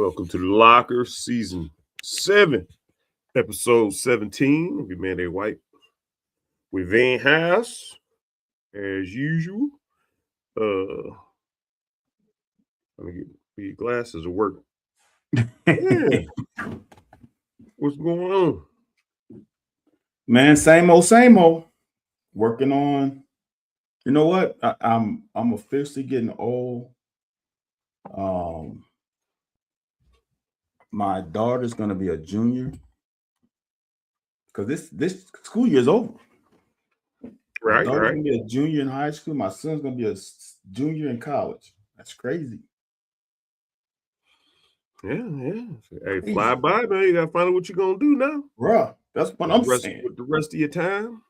Welcome to the Locker, Season 7, Episode 17 of your man, A. White. With Van House, as usual. Let me get your glasses to work. Yeah. What's going on? Man, same old. Working on. You know what? I'm officially getting old. My daughter's gonna be a junior because this school year is over. My daughter's gonna be a junior in high school. My son's gonna be a junior in college. That's crazy. Yeah. Hey, fly by, man. You gotta find out what you're gonna do now. Bruh, that's what I'm saying. With the rest of your time.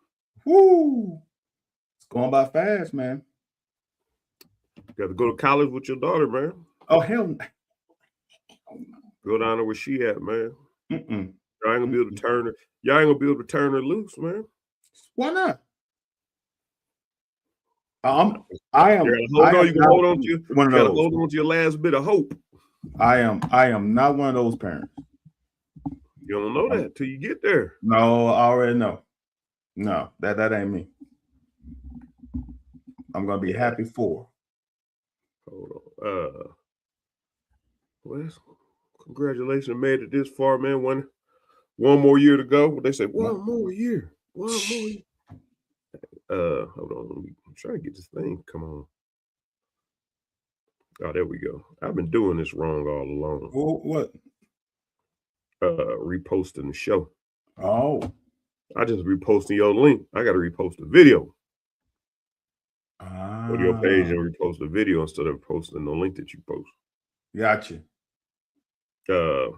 Woo! It's going by fast, man. You got to go to college with your daughter, man. Oh, hell no. Go down there where she at, man. Y'all ain't gonna be able to turn her. Y'all ain't gonna be able to turn her loose, man. Why not? I am. You gotta hold on to your last bit of hope. I am not one of those parents. You don't know that till you get there. No, I already know. No, that ain't me. I'm gonna be happy for. Hold on. Well, congratulations, made it this far, man. One more year to go. They say one more year. Hold on. I'm trying to get this thing. Come on. Oh, there we go. I've been doing this wrong all along. What? Reposting the show. Oh. I just reposting your link. I got to repost the video. Go to your page and repost the video instead of posting the link that you post. Gotcha. Yeah,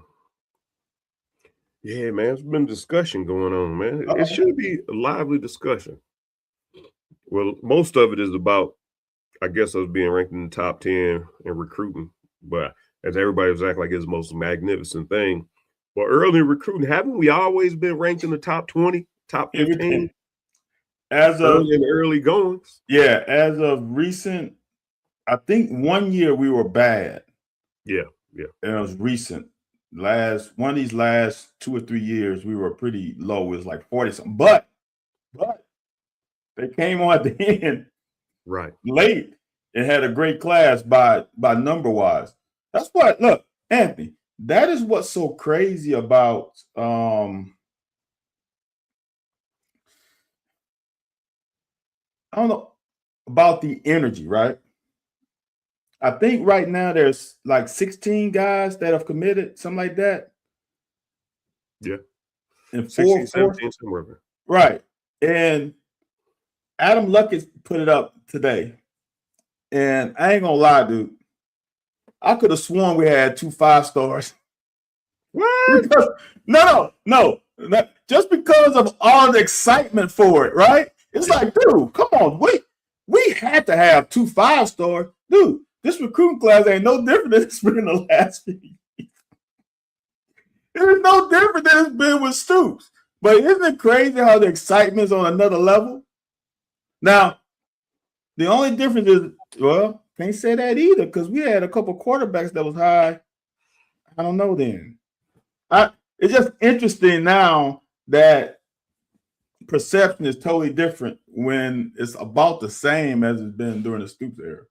man, it's been discussion going on, man. It should be a lively discussion. Well, most of it is about, I guess, us being ranked in the top 10 in recruiting. But as everybody was acting like it's the most magnificent thing. Well, early in recruiting, haven't we always been ranked in the top 20, top 15? As of early goings. Yeah, as of recent, I think 1 year we were bad. Yeah. And it was recent. One of these last 2 or 3 years, we were pretty low. It was like 40 something. But they came on at the end, right, late, and had a great class by number wise. That's what. Look, Anthony, that is what's so crazy about I don't know about the energy, right? I think right now there's like 16 guys that have committed, something like that. Yeah. And 16, 17 somewhere. Right. And Adam Luckett put it up today. And I ain't gonna lie, dude. I could have sworn we had 2 5-stars. What? No. Just because of all the excitement for it, right? It's like, dude, come on. We had to have 2 5-stars. Dude, this recruiting class ain't no different than it's been in the last few years. It's no different than it's been with Stoops. But isn't it crazy how the excitement is on another level? Now, the only difference is, well, can't say that either because we had a couple quarterbacks that was high. I don't know then. It's just interesting now that perception is totally different when it's about the same as it's been during the Stoops era.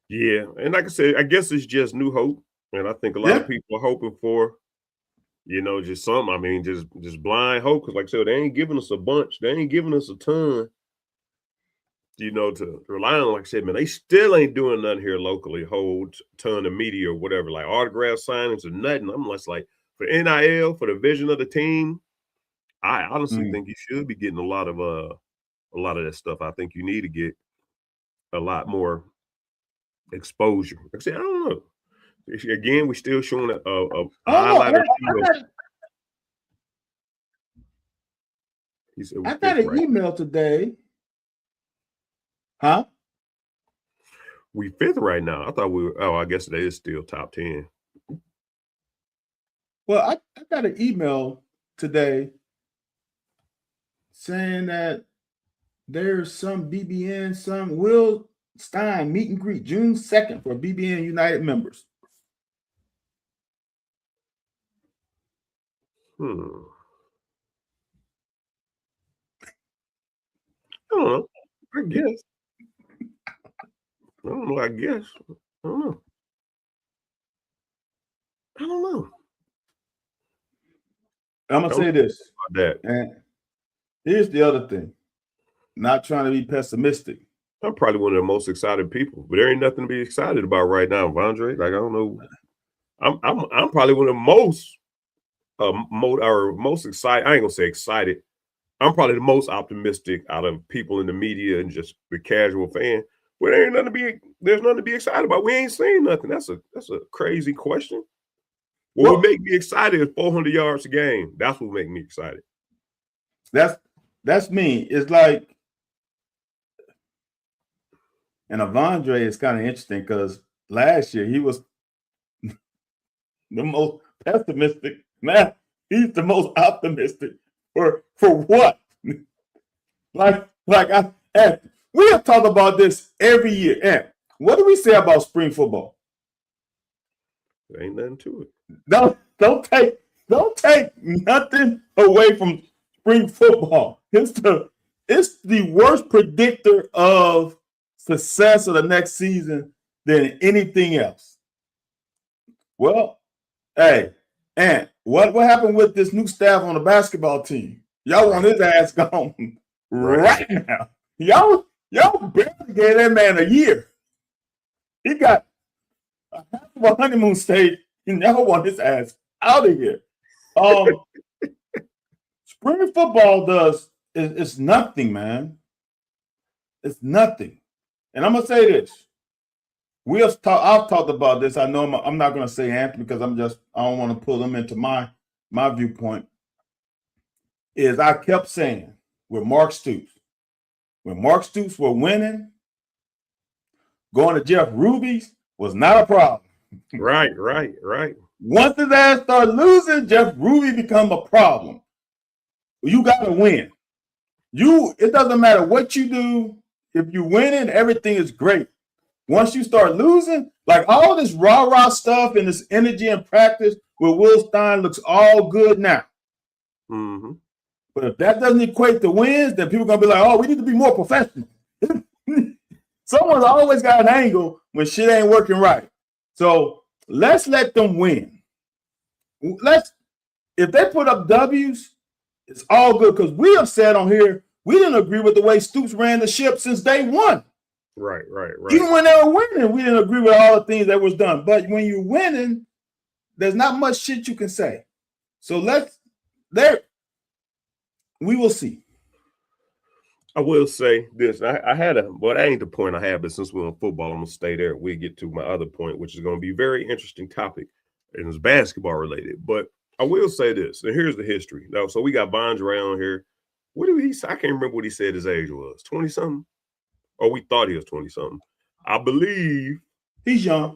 Yeah, and like I said, I guess it's just new hope, and I think a lot of people are hoping for, just some. I mean, just blind hope because, like I said, they ain't giving us a bunch. They ain't giving us a ton. To rely on. Like I said, man, they still ain't doing nothing here locally. Hold ton of media or whatever, like autograph signings or nothing. I'm just like, for NIL, for the vision of the team, I honestly think you should be getting a lot of that stuff. I think you need to get a lot more exposure. Like I said, I don't know. Again, we're still showing a highlighter. I got an email today. Huh? We 5th right now. I thought we were. I guess they is still top 10. Well, I got an email today saying that there's some BBN, some Will Stein meet and greet June 2nd for BBN United members. I don't know. I guess. I don't know. I guess. I don't know. I don't know. I'm gonna say this. That. And here's the other thing. Not trying to be pessimistic. I'm probably one of the most excited people, but there ain't nothing to be excited about right now, Vondre. Like I don't know. I'm probably one of the most most excited. I ain't gonna say excited. I'm probably the most optimistic out of people in the media and just the casual fan. But there's nothing to be excited about. We ain't seen nothing. That's a crazy question. What would make me excited is 400 yards a game. That's what would make me excited. That's me. It's like, and Avondre is kind of interesting because last year he was the most pessimistic. Now he's the most optimistic. For what? like we have talked about this every year. And what do we say about spring football? There ain't nothing to it. Don't take nothing away from spring football. It's the worst predictor of success of the next season than anything else. Well, hey, and what happened with this new staff on the basketball team? Y'all want his ass gone right now. Y'all barely gave that man a year. He got a half of a honeymoon stage, and y'all want his ass out of here. Spring football it's nothing, man. It's nothing. And I'm gonna say this. I've talked about this. I know I'm not gonna say Anthony because I don't want to pull them into my viewpoint. Is I kept saying with Mark Stoops, when Mark Stoops were winning, going to Jeff Ruby's was not a problem. Right. Once his ass started losing, Jeff Ruby become a problem. You got to win. It doesn't matter what you do. If you winning, everything is great. Once you start losing, like all this rah-rah stuff and this energy and practice with Will Stein looks all good now. Mm-hmm. But if that doesn't equate to wins, then people are going to be like, oh, we need to be more professional. Someone's always got an angle when shit ain't working right. So let's let them win. If they put up W's, it's all good because we have said on here, we didn't agree with the way Stoops ran the ship since day one. Right. Even when they were winning, we didn't agree with all the things that was done. But when you're winning, there's not much shit you can say. So we will see. I will say this. I had that ain't the point I have, but since we're on football, I'm going to stay there. We'll get to my other point, which is going to be a very interesting topic, and it's basketball related. But I will say this, and here's the history. Now, so we got Vondre on here. What did he say? I can't remember what he said his age was. 20-something? Or we thought he was 20-something. I believe he's young.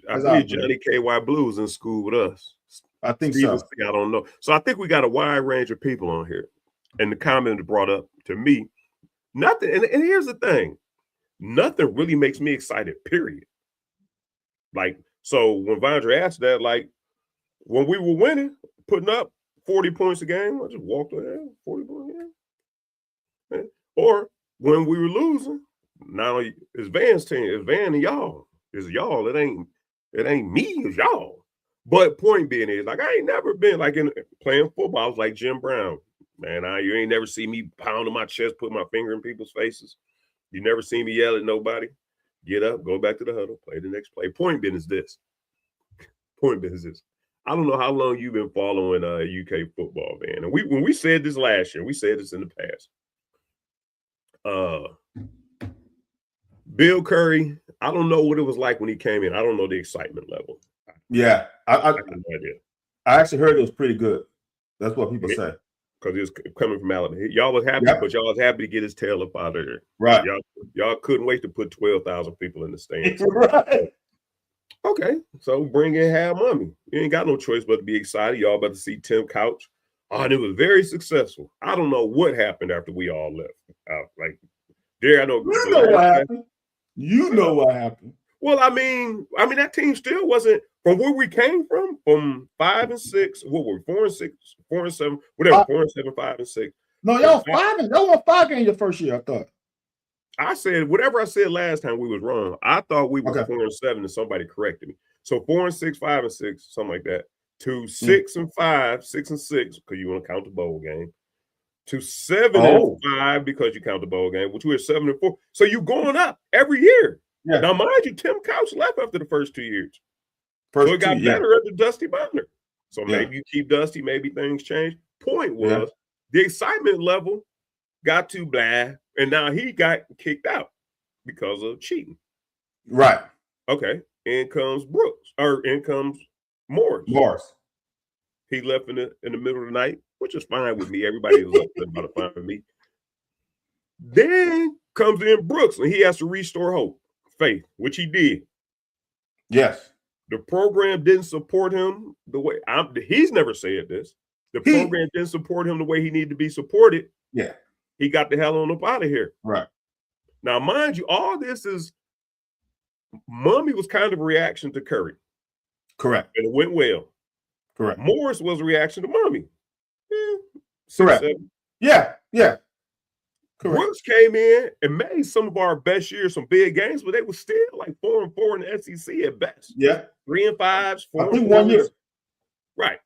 I believe Johnny KY Blues in school with us. I think so. I don't know. So I think we got a wide range of people on here. And the comment brought up to me, nothing. And here's the thing. Nothing really makes me excited, period. Like, so when Vondre asked that, like, when we were winning, putting up 40 points a game, I just walked ahead, 40 points a game. Or when we were losing, not only it's Van's team, it's Van and y'all. It's y'all. It ain't me, it's y'all. But point being is, like, I ain't never been like in playing football. I was like Jim Brown. Man, you ain't never see me pounding my chest, put my finger in people's faces. You never see me yell at nobody. Get up, go back to the huddle, play the next play. Point being is this. I don't know how long you've been following UK football, man. And when we said this last year, we said this in the past. Bill Curry, I don't know what it was like when he came in. I don't know the excitement level. Yeah, I have no idea. I actually heard it was pretty good. That's what people say. Because he was coming from Alabama. Y'all was happy, but y'all was happy to get his tail up out of there. Right. Y'all couldn't wait to put 12,000 people in the stands. Right. Okay, so bring in Hal Mummy. You ain't got no choice but to be excited. Y'all about to see Tim Couch. Oh, and it was very successful. I don't know what happened after we all left. I know. You know what happened. You know what happened. Well, I mean, that team still wasn't From where we came from 5 and 6, what were we, 4 and 6, 4 and 7, whatever, 4 and 7, 5 and 6. No, y'all won 5 games your first year, I thought. I said whatever I said last time we was wrong. I thought we were 4 and 7 and somebody corrected me. So 4 and 6, 5 and 6, something like that. To 6 and 5, 6 and 6, because you want to count the bowl game. To 7 and 5 because you count the bowl game, which we're 7 and 4. So you're going up every year. Yeah. Now, mind you, Tim Couch left after the first 2 years. So it got better under Dusty Butler. So maybe you keep Dusty, maybe things change. Point was the excitement level got too blah, and now he got kicked out because of cheating. Right. Okay. In comes Brooks, or in comes Morris. He left in the middle of the night, which is fine with me. Everybody was upset about it, fine with me. Then comes in Brooks, and he has to restore hope, faith, which he did. Yes. The program didn't support him the way he's never said this. The program didn't support him the way he needed to be supported. Yeah. He got the hell on up out of here. Right. Now, mind you, all this is Mummy was kind of a reaction to Curry. Correct. And it went well. Correct. Morris was a reaction to Mummy. Correct. 7. Yeah. Correct. Brooks came in and made some of our best years, some big games, but they were still like 4 and 4 in the SEC at best. Yeah. 3 and 5s, 4 I think 1 year. Right.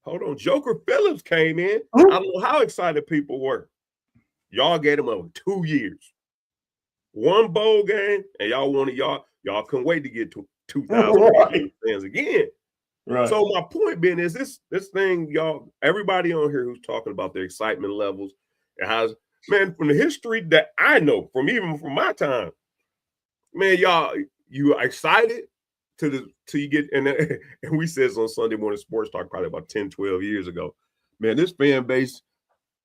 Hold on. Joker Phillips came in. I don't know how excited people were. Y'all gave him over 2 years. 1 bowl game, and y'all couldn't wait to get to 2,000 fans again. Right. So my point being is this thing, y'all, everybody on here who's talking about their excitement levels, it has, man, from the history that I know, from my time, man, y'all, you are excited till you get, and we said this on Sunday Morning Sports Talk probably about 10, 12 years ago. Man, this fan base,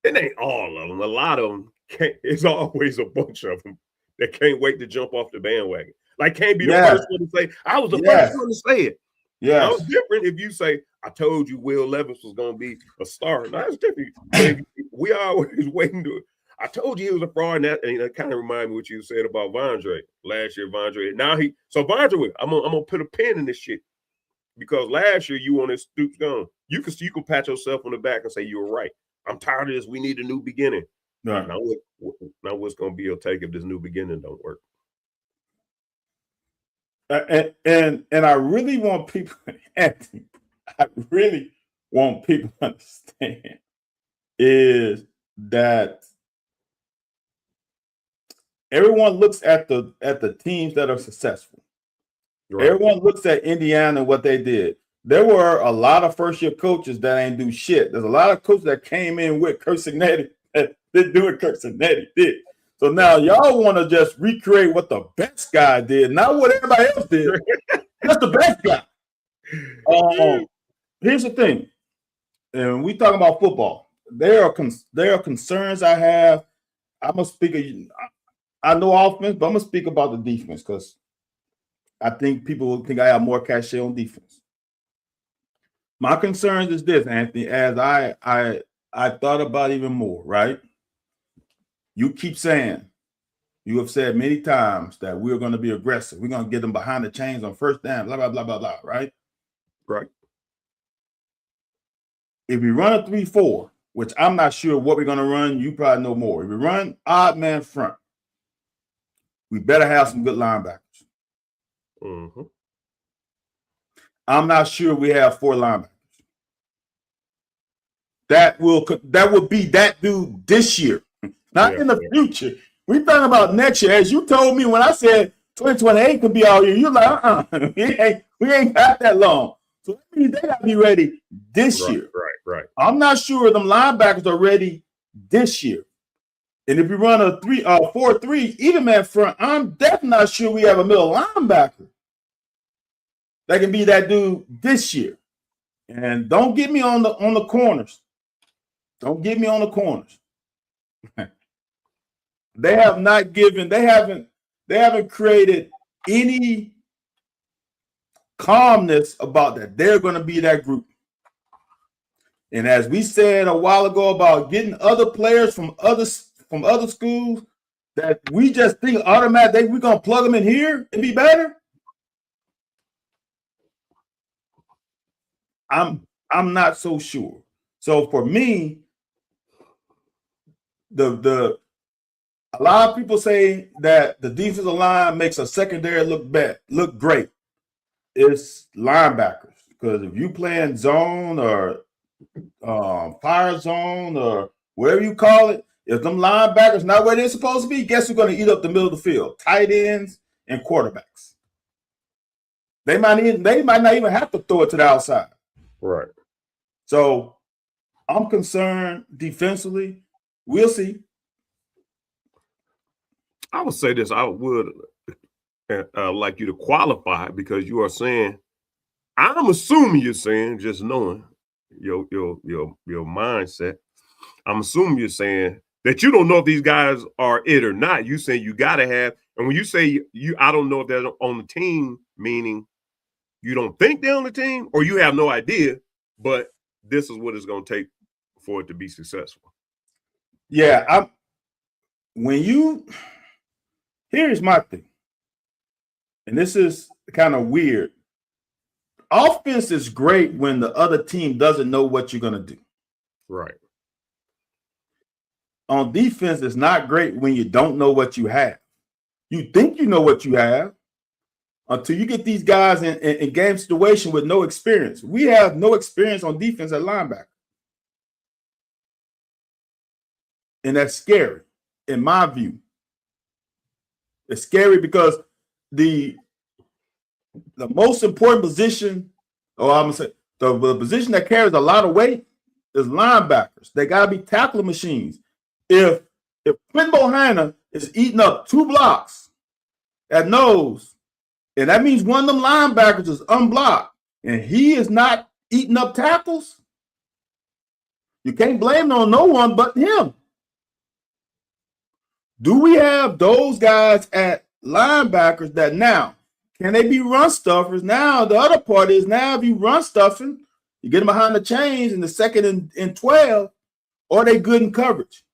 it ain't all of them. A lot of them it's always a bunch of them that can't wait to jump off the bandwagon. Like, can't be the first one to say, I was the first one to say it. Yeah, that was different if you say, I told you Will Levis was going to be a star. No, that's different. We always waiting to, I told you he was a fraud, and that kind of reminded me what you said about Vondre last year. Vondre, Vondre, I'm gonna put a pin in this shit, because last year you on this Stoops gone. You can pat yourself on the back and say you were right. I'm tired of this. We need a new beginning. Right. Now what's gonna be your take if this new beginning don't work? And I really want people, Anthony, I really want people to understand is that everyone looks at the teams that are successful. Right. Everyone looks at Indiana and what they did. There were a lot of first-year coaches that ain't do shit. There's a lot of coaches that came in with Kirk Cignetti that didn't do what Kirk Cignetti did. So now y'all want to just recreate what the best guy did, not what everybody else did. Just the best guy. Here's the thing, and we talking about football. There are concerns I have. I'm gonna speak. I know offense, but I'm gonna speak about the defense because I think people will think I have more cachet on defense. My concerns is this, Anthony, as I thought about even more, right? You keep saying, you have said many times that we're going to be aggressive. We're going to get them behind the chains on first down, blah, blah, blah, blah, blah, right? Right. If we run a 3-4, which I'm not sure what we're going to run, you probably know more. If we run odd man front, we better have some good linebackers. Mm-hmm. I'm not sure we have 4 linebackers. That will be that dude this year, not in the future. We talking about next year. As you told me when I said 2028 could be all year, you're like, we ain't got that long. So that means they got to be ready this year. Right. I'm not sure them linebackers are ready this year. And if you run a 4-3, even man front, I'm definitely not sure we have a middle linebacker that can be that dude this year. And don't get me on the corners. Don't get me on the corners. They haven't created any calmness about that. They're going to be that group. And as we said a while ago about getting other players from other schools that we just think automatically we're going to plug them in here and be better. I'm not so sure. So for me, a lot of people say that the defensive line makes a secondary look great. It's linebackers, because if you playing zone or fire zone or whatever you call it, if them linebackers not where they're supposed to be, guess who's going to eat up the middle of the field? Tight ends and quarterbacks. They might not even have to throw it to the outside. Right. So I'm concerned defensively. We'll see. I would say this. I would like you to qualify, because you are saying, I'm assuming you're saying, just knowing your mindset, I'm assuming you're saying that you don't know if these guys are it or not. You say you got to have, and when you say I don't know if they're on the team, meaning you don't think they're on the team, or you have no idea, but this is what it's going to take for it to be successful. Yeah, here's my thing, and this is kind of weird. Offense is great when the other team doesn't know what you're going to do. Right. On defense, it's not great when you don't know what you have. You think you know what you have until you get these guys in game situation with no experience. We have no experience on defense at linebacker. And that's scary, in my view. It's scary because the most important position, or I'm going to say the position that carries a lot of weight, is linebackers. They got to be tackling machines. If Quinn Bohanna is eating up 2 blocks at nose, and that means one of them linebackers is unblocked, and he is not eating up tackles, you can't blame it on no one but him. Do we have those guys at linebackers that now, can they be run stuffers? Now, the other part is, now if you run stuffing, you get them behind the chains in the 2nd and 12, or they good in coverage?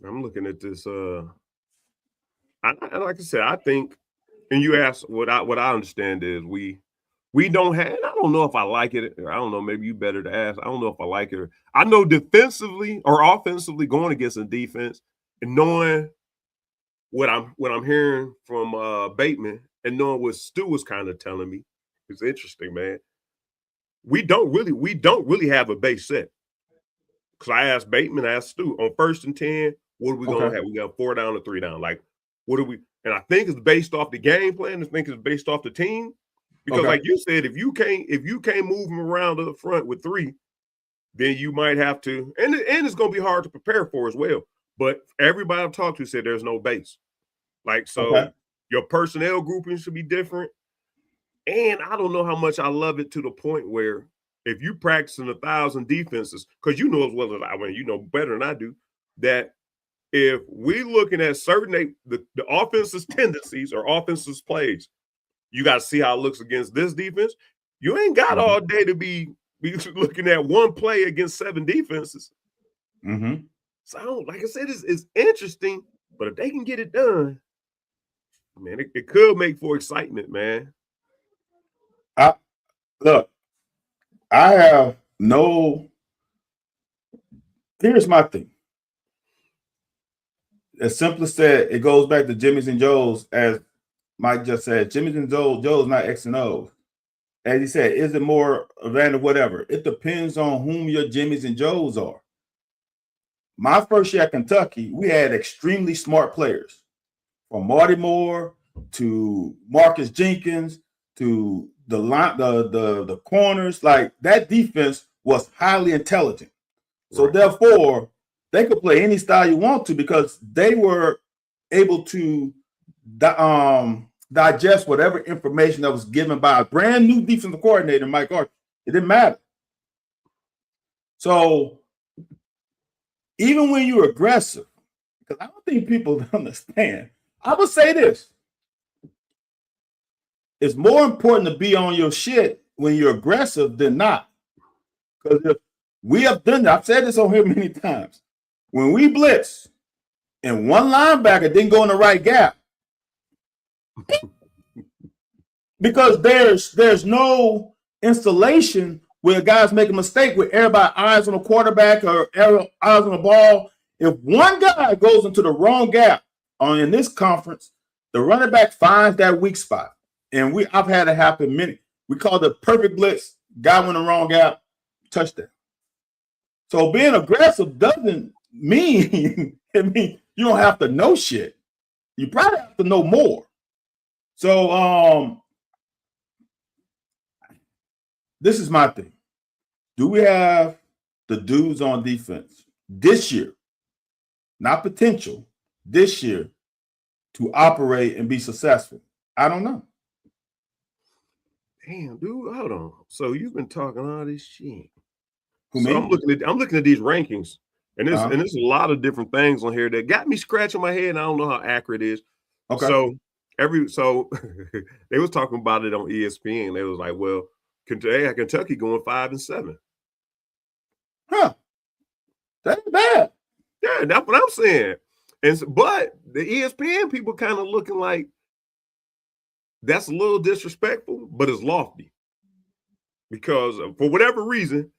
I'm looking at this. Like I said, I think, and you asked what I understand is we don't have. I don't know if I like it. I don't know. Maybe you better to ask. I don't know if I like it. I know defensively or offensively, going against a defense and knowing what I'm hearing from Bateman and knowing what Stu was kind of telling me, it's interesting, man. We don't really have a base set. Because I asked Bateman, I asked Stu, on 1st and 10, what are we going to have? We got 4 down or 3 down. Like, what are we? And I think it's based off the game plan. I think it's based off the team. Because like you said, if you can't move them around to the front with 3, then you might have to, and it's going to be hard to prepare for as well. But everybody I've talked to said there's no base. Like, so your personnel grouping should be different. And I don't know how much I love it to the point where if you practicing 1,000 defenses, because you know as well as I mean, you know better than I do, that if we looking at certain the offense's tendencies or offense's plays, you got to see how it looks against this defense. You ain't got all day to be looking at one play against 7 defenses. Mm-hmm. So, like I said, it's interesting, but if they can get it done, man, it could make for excitement, man. Look, I have no. Here's my thing. As simple as said, it goes back to Jimmy's and Joe's, as Mike just said. Jimmy's and Joe's not X and O's. As he said, is it more random, whatever? It depends on whom your Jimmy's and Joe's are. My first year at Kentucky, we had extremely smart players, from Marty Moore to Marcus Jenkins to the corners. Like, that defense was highly intelligent. So therefore, they could play any style you want to, because they were able to digest whatever information that was given by a brand new defensive coordinator, Mike Archer. It didn't matter. So even when you're aggressive, because I don't think people understand, I would say this. It's more important to be on your shit when you're aggressive than not. Because if we have done that, I've said this on here many times. When we blitz and one linebacker didn't go in the right gap, Because there's no installation where guys make a mistake with everybody eyes on the quarterback or eyes on the ball. If one guy goes into the wrong gap in this conference, the running back finds that weak spot. And I've had it happen many. We call it perfect blitz. Guy went in the wrong gap, touchdown. So being aggressive doesn't mean you don't have to know shit. You probably have to know more. So this is my thing. Do we have the dudes on defense this year, not potential, this year, to operate and be successful? I don't know. Damn, dude, hold on. So you've been talking all this shit. Who, so me? I'm looking at these rankings, and there's a lot of different things on here that got me scratching my head, and I don't know how accurate it is. Okay. So they was talking about it on ESPN. They was like, well, Kentucky going 5-7. Huh. That's bad. Yeah, that's what I'm saying. But the ESPN people kind of looking like that's a little disrespectful, but it's lofty. Because for whatever reason,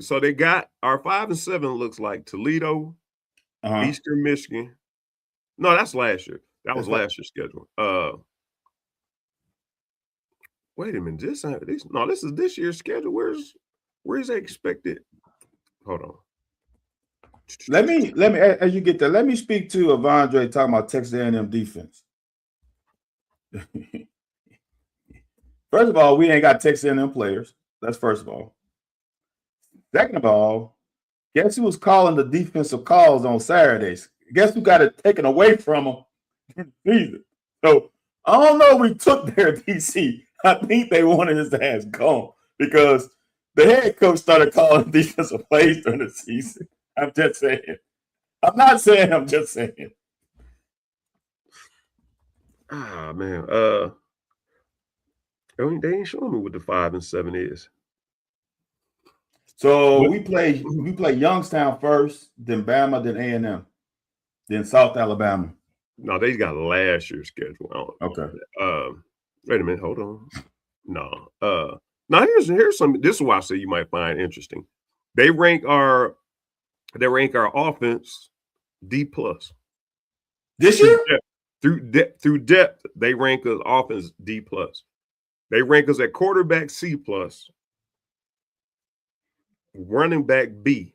so they got our 5-7 looks like Toledo, Eastern Michigan. No, that's last year. That was last year's schedule. Wait a minute. This is this year's schedule. Where's that expected? Hold on. Let me as you get there, let me speak to Avondre talking about Texas A&M defense. First of all, we ain't got Texas A&M players. That's first of all. Second of all, guess who was calling the defensive calls on Saturdays? Guess who got it taken away from them in the season? So I don't know if we took their DC. I think they wanted his ass gone because the head coach started calling defensive plays during the season. I'm just saying. I'm not saying. I'm just saying. Ah, man. They ain't showing me what the 5-7 is. So we play Youngstown first, then Bama, then A&M, then South Alabama. No, they got last year's schedule. Okay. Wait a minute. Hold on. No. Now here's some. This is why I say you might find interesting. They rank our offense D+. This year? Through depth, they rank us offense D+. They rank us at quarterback C+, running back B.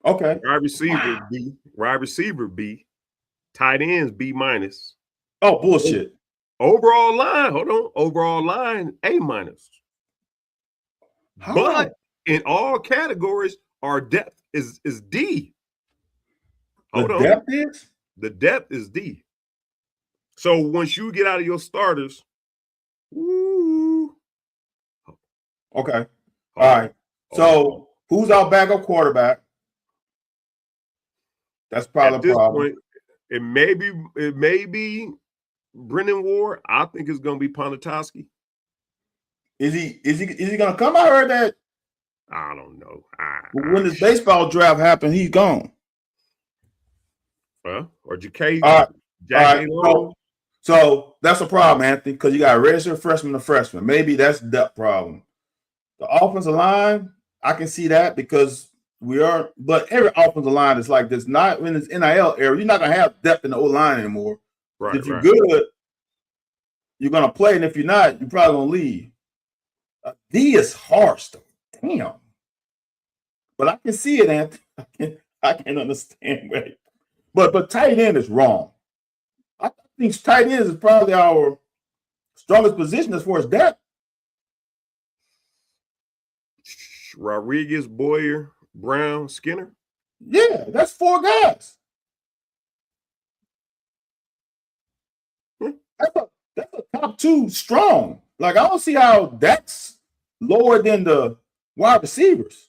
Okay. Wide receiver B, tight ends B-. Oh, bullshit. Overall line A-. But in all categories, our depth is D. The depth is D. So once you get out of your starters, woo. Okay. All right. So who's our backup quarterback? That's probably a problem. Point, it may be Brennan Ward. I think it's going to be Ponatoski. Is he going to come? I heard that. I don't know. When this baseball draft happened, he's gone. Or Jack. All right. So that's a problem, Anthony, because you got a redshirt freshman and a freshman. Maybe that's the depth problem. The offensive line, I can see that because but every offensive line is like this. Not in this NIL era, you're not going to have depth in the O-line anymore. Right, if you're good, you're going to play, and if you're not, you're probably going to leave. D is harsh, though. Damn. But I can see it, Anthony. I can understand where. But tight end is wrong. I think tight end is probably our strongest position as far as depth. Rodriguez, Boyer, Brown, Skinner. Yeah, that's 4 guys. That's a top 2 strong. Like, I don't see how that's lower than the wide receivers.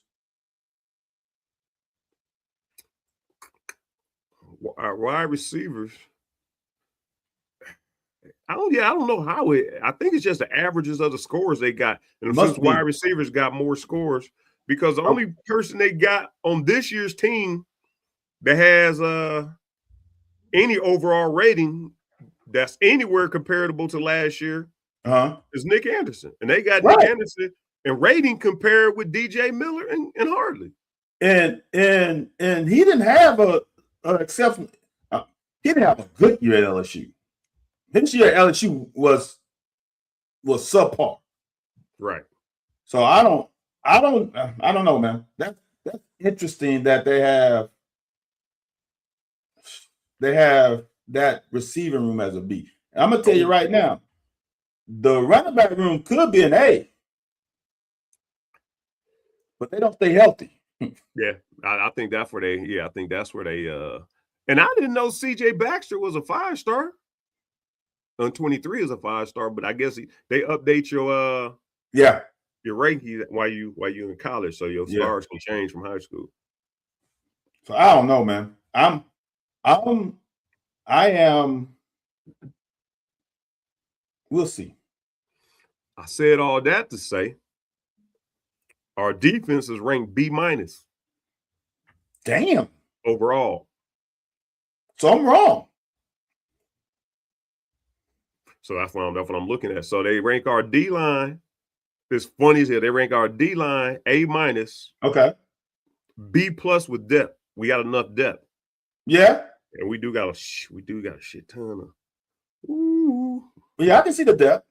Our wide receivers. I don't know how I think it's just the averages of the scores they got. And since wide receivers got more scores, because the only person they got on this year's team that has any overall rating that's anywhere comparable to last year is Nick Anderson. And they got Nick Anderson and rating compared with DJ Miller and Hardley. And he didn't have an exceptional. He didn't have a good year at LSU. His year at LSU was subpar. Right. So I don't know, man. That's interesting that they have that receiving room as a B. And I'm gonna tell you right now, the running back room could be an A, but they don't stay healthy. Yeah, I think that's where they. Yeah, I think that's where they. And I didn't know C.J. Baxter was a 5-star. On 23 is a 5-star, but I guess they update your your ranking while you in college, so your stars can change from high school. So I don't know, man. I am. We'll see. I said all that to say our defense is ranked B-. Damn. Overall. So I'm wrong. So that's what I'm looking at. So they rank our D-line. It's funny as hell. They rank our D-line A-. Okay. B+ with depth. We got enough depth. Yeah. And we do got a shit ton of. Ooh. Yeah, I can see the depth.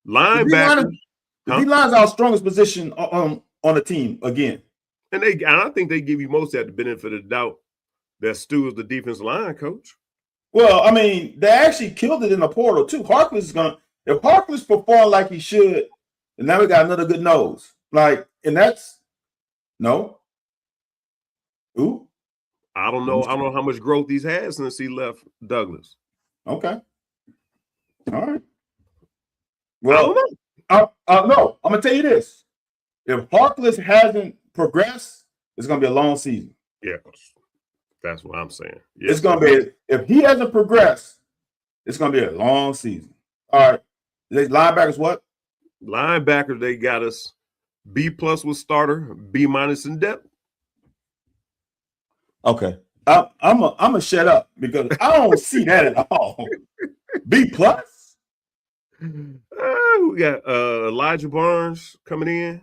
Linebackers. The D-line is our strongest position on the team again. And I think they give you most of that the benefit of the doubt that Stu is the defensive line coach. Well, I mean, they actually killed it in the portal too. If Harkless performed like he should, and now we got another good nose. And that's no. Ooh. I don't know how much growth he's had since he left Douglas. Okay. All right. Well, no, I'm gonna tell you this. If Harkless hasn't progressed, it's gonna be a long season. Yeah. That's what I'm saying. Yes, it's gonna be if he hasn't progressed, it's gonna be a long season. All right. Linebackers, what? Linebackers, they got us B+ with starter, B- in depth. Okay. I'm gonna shut up because I don't see that at all. B+. We got Elijah Barnes coming in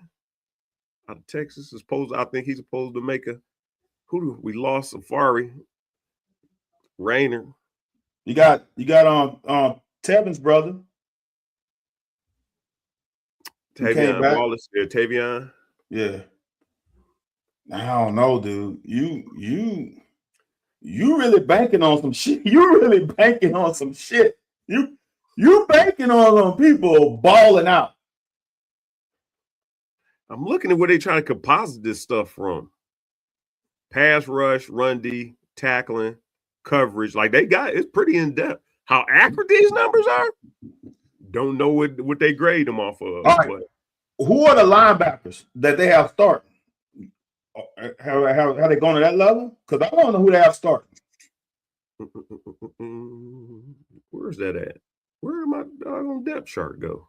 out of Texas. I think he's supposed to make we lost Safari, Rayner. You got Tevin's brother. Tavion Wallace. Yeah, Tavion. Yeah. I don't know, dude. You really banking on some shit. You really banking on some shit. You banking on people balling out. I'm looking at where they trying to composite this stuff from. Pass rush, run D, tackling, coverage. Like they got it's pretty in depth. How accurate these numbers are, don't know what they grade them off of. All right. Who are the linebackers that they have starting? Have they gone to that level? Because I don't know who they have starting. Where's that at? Where did my doggone depth chart go?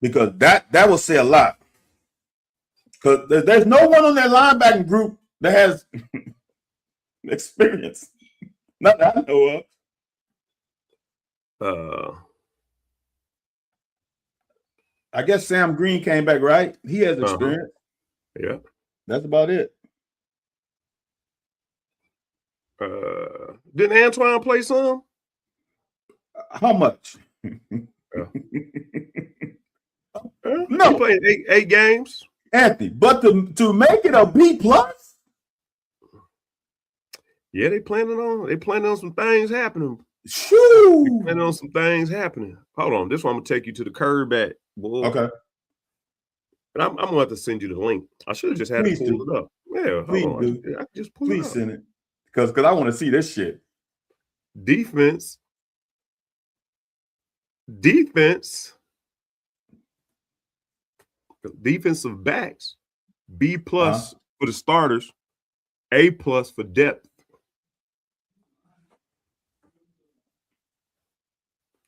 Because that will say a lot. Because there's no one on that linebacking group that has experience. Not that I know of. I guess Sam Green came back, right? He has experience. Yeah. That's about it. Didn't Antoine play some? How much? No. He played eight games. Anthony, but to make it a B+? Yeah, they planning on some things happening. Shoo! They planning on some things happening. Hold on. This one I'm gonna take you to the curve back. Boy. Okay. And I'm gonna have to send you the link. I should have just had to pull it up. Yeah, hold on. I just pull it up. Please send it. Because I want to see this shit. Defense. Defensive backs, B+ for the starters, A+ for depth.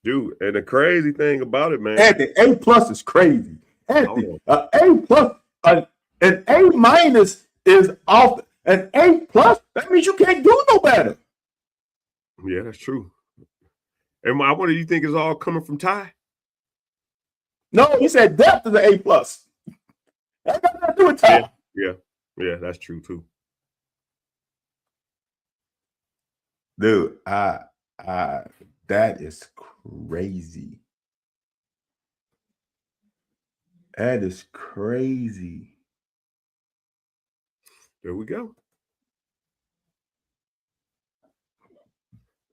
Dude, and the crazy thing about it, man. Anthony, A+ is crazy. Anthony, an A+, an A- is off. An A+, that means you can't do no better. Yeah, that's true. And I wonder, you think it's all coming from Ty? No, he said depth is an A+. That got nothing to do with Ty. Yeah, that's true too. Dude, that is crazy. That is crazy. There we go.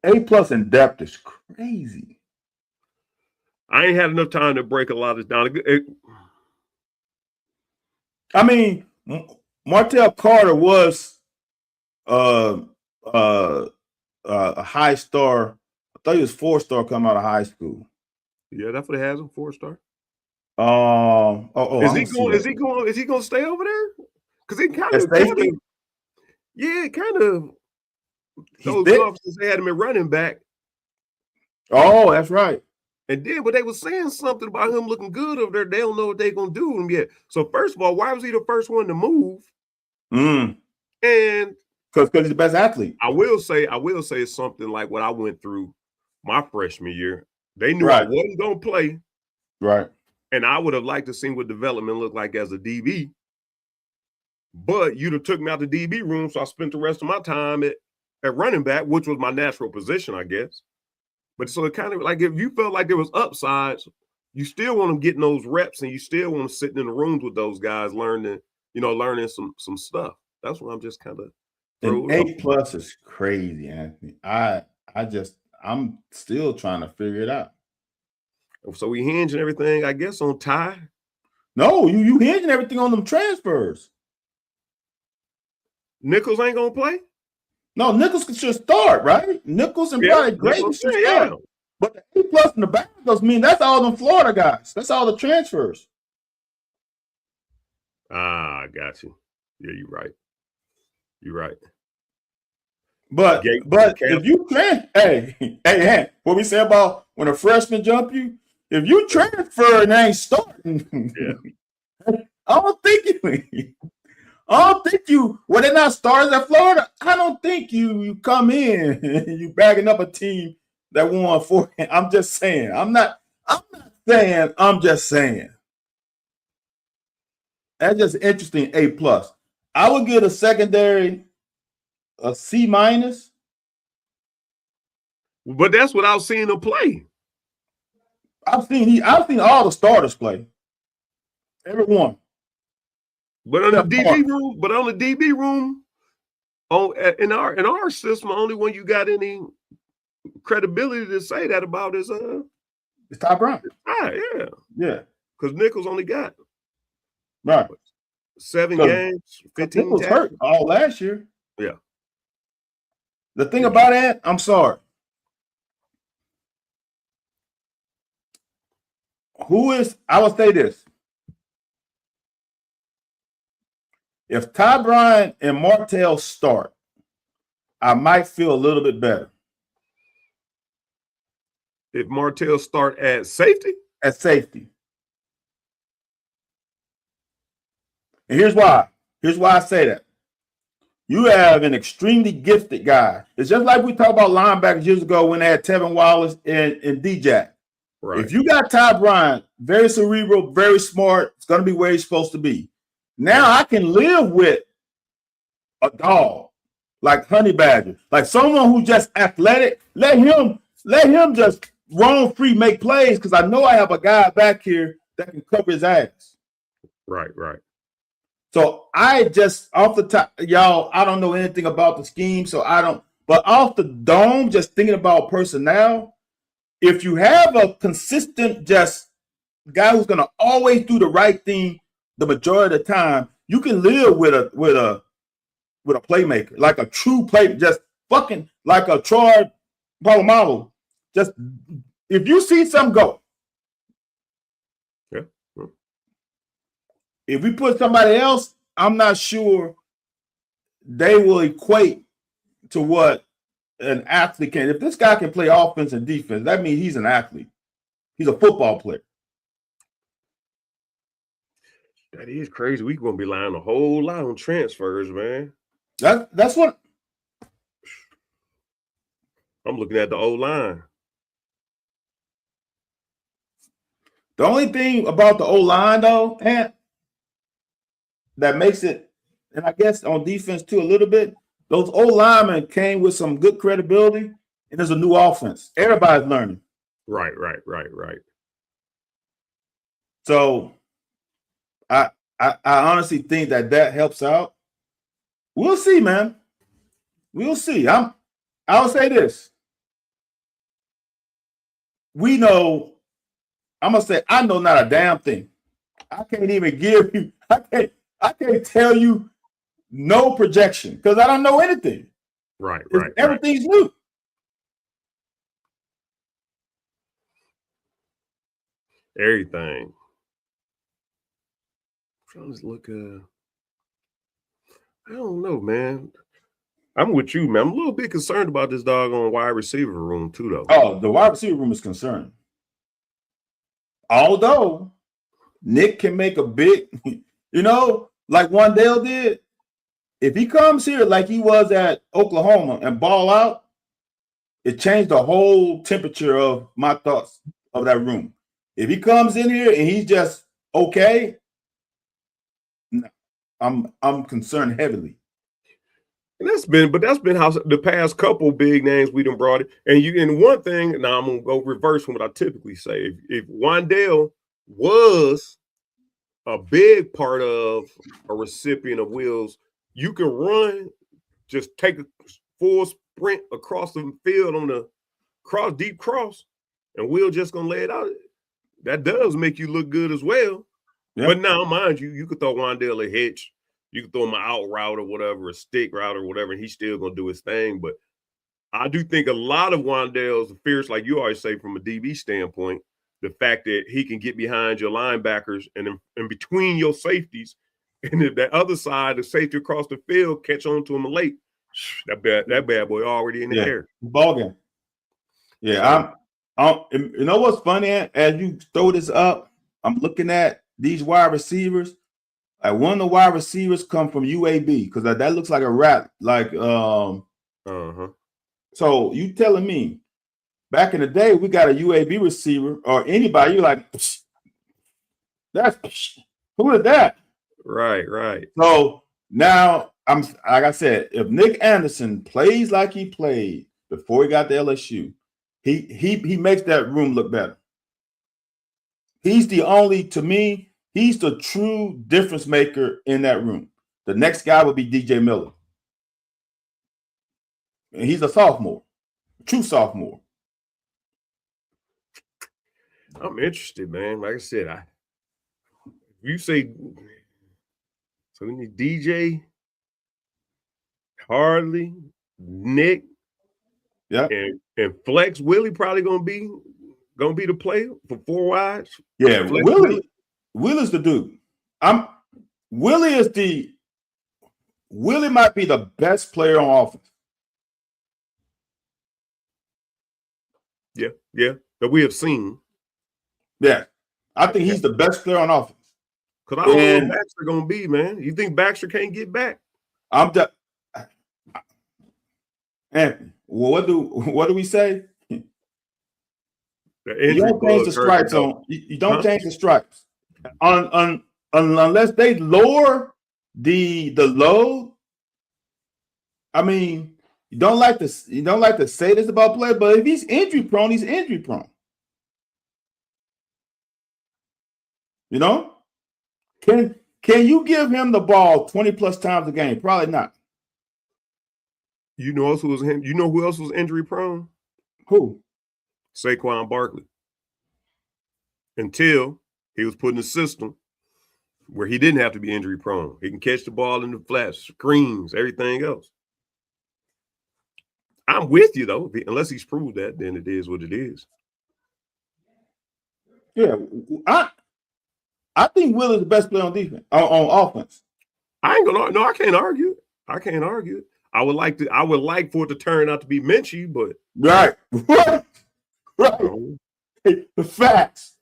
A+ in depth is crazy. I ain't had enough time to break a lot of this down. I mean, Martell Carter was a high star. I thought he was 4-star coming out of high school. Yeah, that's what it has him, 4-star. Is he going to stay over there? Because he kind of those officers had him at running back. Oh, that's right. And then, but they were saying something about him looking good over there. They don't know what they're gonna do with him yet. So first of all, why was he the first one to move? And because he's the best athlete. I will say something like what I went through my freshman year. They knew I wasn't gonna play. Right. And I would have liked to see what development looked like as a DB. But you'd have took me out the DB room, so I spent the rest of my time at running back, which was my natural position, I guess. But so it kind of like, if you felt like there was upsides, you still want them getting those reps, and you still want them sitting in the rooms with those guys learning some stuff. That's what I'm just kind of. An A+ is crazy, Anthony. I'm still trying to figure it out. So we hinging everything, I guess, on Ty. No, you hinging everything on them transfers. Nichols ain't gonna play. No, Nichols should start, right? Nichols and probably Grayson should start. Yeah. But the A+ in the back doesn't mean that's all them Florida guys. That's all the transfers. I got you. Yeah, you're right. You're right. But if you hey, what we say about when a freshman jump you, if you transfer and ain't starting, I don't think you when they're not starters at Florida, I don't think you come in and you bagging up a team that won 4. I'm just saying. I'm not saying. I'm just saying. That's just interesting. A+. I would give a secondary a C-. But that's without seeing him play. I've seen all the starters play. Everyone. But on the DB room, in our system, the only one you got any credibility to say that about is it's Ty Bryant. Yeah. Because Nichols only got 7 games, 15 Nichols hurt all last year. Yeah. The thing about that, I'm sorry. I will say this. If Ty Bryant and Martell start, I might feel a little bit better. If Martell start at safety? At safety. And here's why. Here's why I say that. You have an extremely gifted guy. It's just like we talked about linebackers years ago when they had Tevin Wallace and D-Jack. Right. If you got Ty Bryant, very cerebral, very smart, it's going to be where he's supposed to be. Now I can live with a dog like Honey Badger, like someone who's just athletic. Let him just roam free, make plays, because I know I have a guy back here that can cover his ass. Right. So I just off the top, y'all, I don't know anything about the scheme, so I don't. But off the dome, just thinking about personnel, if you have a consistent just guy who's going to always do the right thing the majority of the time, you can live with a playmaker, like a true play, just fucking like a Troy Polamalu. Just if you see something go. Yeah. If we put somebody else, I'm not sure they will equate to what an athlete can. If this guy can play offense and defense, that means he's an athlete. He's a football player. That is crazy. We're going to be relying a whole lot on transfers, man. That's what I'm looking at the O-line. The only thing about the O-line, though, and that makes it, and I guess on defense too, a little bit, those O-linemen came with some good credibility, and there's a new offense. Everybody's learning. Right. So I honestly think that helps out. We'll see, man. We'll see. I'll say this. We know, I'm gonna say I know not a damn thing. I can't even give you, I can't tell you no projection because I don't know anything. Right. Everything's new. Everything. I'm trying to look I don't know, man. I'm with you, man. I'm a little bit concerned about this doggone wide receiver room too, though. Oh, the wide receiver room is concerned. Although Nick can make a big, like Wan'Dale did. If he comes here like he was at Oklahoma and ball out, it changed the whole temperature of my thoughts of that room. If he comes in here and he's just okay, I'm concerned heavily. And that's been how the past couple big names we done brought it. And one thing, now I'm gonna go reverse from what I typically say. If Wan'Dale was a big part of a recipient of Will's, you can run, just take a full sprint across the field on the deep cross, and Will just gonna lay it out. That does make you look good as well. Yep. But now, mind you, you could throw Wan'Dale a hitch. You can throw him an out route or whatever, a stick route or whatever, and he's still going to do his thing. But I do think a lot of Wan'Dale's fierce, like you always say from a DB standpoint, the fact that he can get behind your linebackers and in between your safeties, and if that other side, the safety across the field, catch on to him late, that bad boy already in the air. Ball game. Yeah, you know what's funny? As you throw this up, I'm looking at these wide receivers. One of the wide receivers come from UAB because that looks like a rap. Like, So you telling me back in the day we got a UAB receiver or anybody? You're like, who is that? Right. So now I'm like I said, if Nick Anderson plays like he played before he got to LSU, he makes that room look better. He's the only, to me. He's the true difference maker in that room. The next guy would be DJ Miller. And he's a sophomore, true sophomore. I'm interested, man. Like I said, you say, so we need DJ, Harley, Nick, and Flex Willie probably gonna be the play for 4 wides. Yeah, Willie is the dude. Willie might be the best player on offense. Yeah, that we have seen. Yeah, I think he's the best player on offense. Because I don't know what Baxter gonna be, man. You think Baxter can't get back? Anthony, what do we say? You don't change the stripes on. You don't change the stripes. Unless they lower the load. I mean, you don't like to say this about players, but if he's injury prone, he's injury prone. Can you give him the ball 20 plus times a game? Probably not. You know who else was injury prone? Who? Saquon Barkley. Until he was put in a system where he didn't have to be injury prone. He can catch the ball in the flats, screens, everything else. I'm with you, though. Unless he's proved that, then it is what it is. Yeah, I think Will is the best player on defense, on offense. I can't argue. I would like for it to turn out to be Minchie, but right. The facts.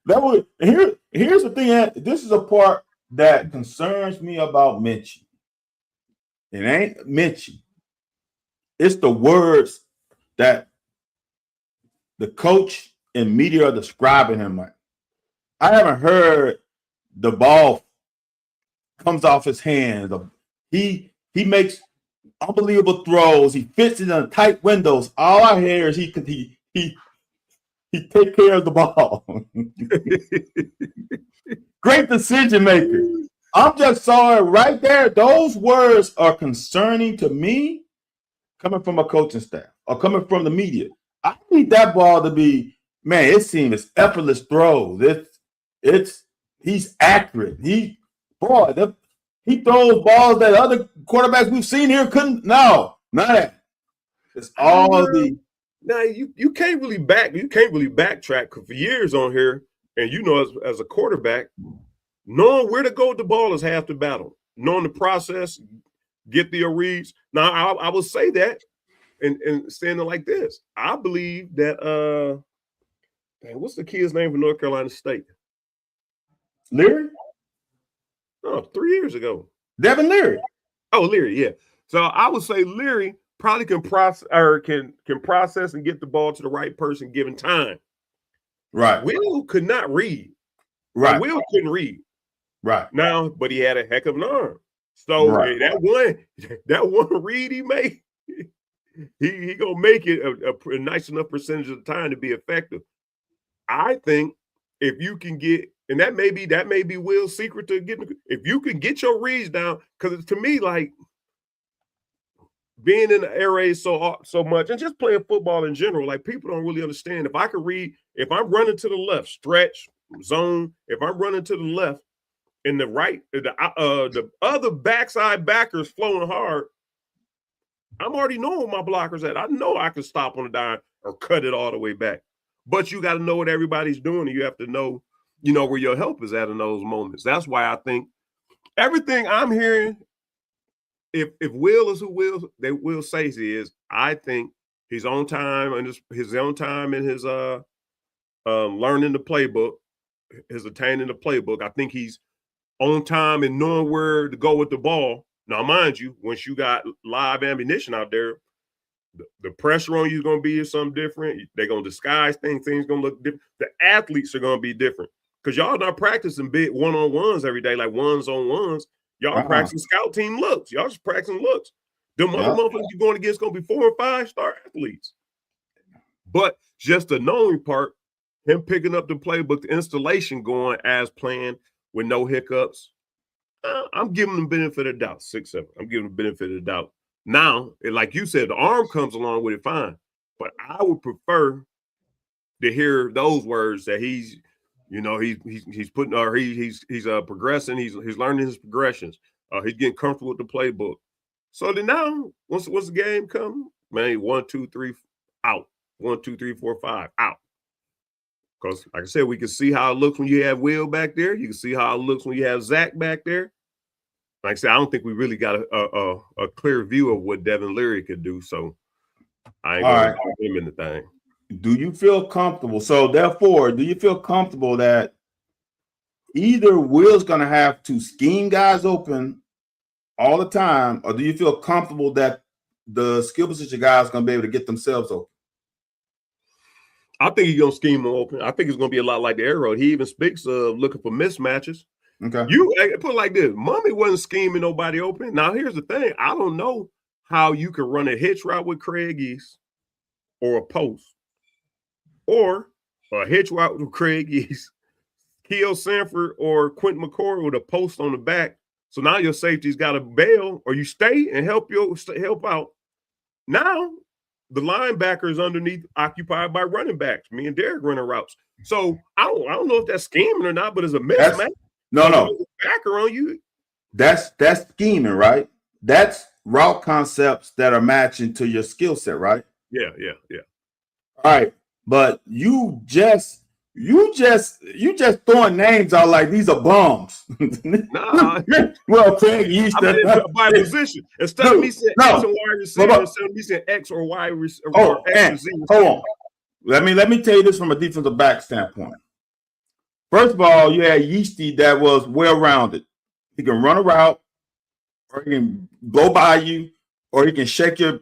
Here's the thing. This is a part that concerns me about Minchie. It ain't Minchie. It's the words that the coach and media are describing him like. I haven't heard the ball comes off his hands. He makes unbelievable throws. He fits in the tight windows. All I hear is he take care of the ball. Great decision maker. I'm just sorry right there. Those words are concerning to me coming from a coaching staff or coming from the media. I need that ball to be, man, it seems effortless throws. He's accurate. He throws balls that other quarterbacks we've seen here couldn't. No, not that. It's all the. Now you can't really backtrack because for years on here, and as a quarterback, knowing where to go with the ball is half the battle. Knowing the process, get the reads. Now I will say that, and saying it like this, I believe that what's the kid's name from North Carolina State? Leary? Oh, 3 years ago. Devin Leary. Oh, Leary, yeah. So I would say Leary probably can process and get the ball to the right person given time. Right. Will could not read. Right. Will couldn't read. Right. Now, but he had a heck of an arm. So that one read he made, he gonna make it a nice enough percentage of the time to be effective. I think if you can get, and that may be Will's secret to getting, if you can get your reads down, because to me, like being in the air raid so much and just playing football in general, like people don't really understand. If I can read, if I'm running to the left, stretch, zone, if I'm running to the left and the right, the other backside backers flowing hard, I'm already knowing where my blockers at. I know I can stop on a dime or cut it all the way back. But you got to know what everybody's doing, and you have to know, where your help is at in those moments. That's why I think everything I'm hearing, if Will is who Will says he is, I think he's on time and his own time in his learning the playbook, his attaining the playbook. I think he's on time and knowing where to go with the ball. Now, mind you, once you got live ammunition out there, the pressure on you is going to be something different. They're going to disguise things. Things going to look different. The athletes are going to be different because y'all not practicing big one-on-ones every day, like ones-on-ones. Y'all practicing scout team looks. Y'all just practicing looks. Them other motherfuckers you're going against going to be 4 or 5 star athletes. But just the knowing part, him picking up the playbook, the installation going as planned with no hiccups, I'm giving them benefit of the doubt. 6-7. I'm giving them benefit of the doubt. Now, like you said, the arm comes along with it fine. But I would prefer to hear those words that he's putting, or he's progressing. He's learning his progressions. He's getting comfortable with the playbook. So then now, once the game comes, man, 1, 2, 3, out. 1, 2, 3, 4, 5, out. Because, like I said, we can see how it looks when you have Will back there. You can see how it looks when you have Zach back there. Like I said, I don't think we really got a clear view of what Devin Leary could do. So I ain't going to put him in the thing. Do you feel comfortable? So therefore, do you feel comfortable that either Will's going to have to scheme guys open all the time, or do you feel comfortable that the skill position guys are going to be able to get themselves open? I think he's going to scheme them open. I think it's going to be a lot like the air raid. He even speaks of looking for mismatches. Okay. You put it like this: Mummy wasn't scheming nobody open. Now, here's the thing: I don't know how you can run a hitch route with Craig East, or a post, or a hitch route with Craig East, Keo Sanford, or Quentin McCord with a post on the back. So now your safety's got to bail, or you stay and help out. Now the linebacker is underneath, occupied by running backs. Me and Derek running routes. So I don't know if that's scheming or not, but it's a mismatch. No. Backer on you. That's scheming, right? That's route concepts that are matching to your skill set, right? Yeah. All right, but you just throwing names out like these are bums. Nah. Well, Craig East by position. Instead of me saying X or Y receiver, instead of me saying X or Y receiver. Hold on. Let me tell you this from a defensive back standpoint. First of all, you had Yeasty that was well-rounded. He can run a route, or he can go by you, or he can shake your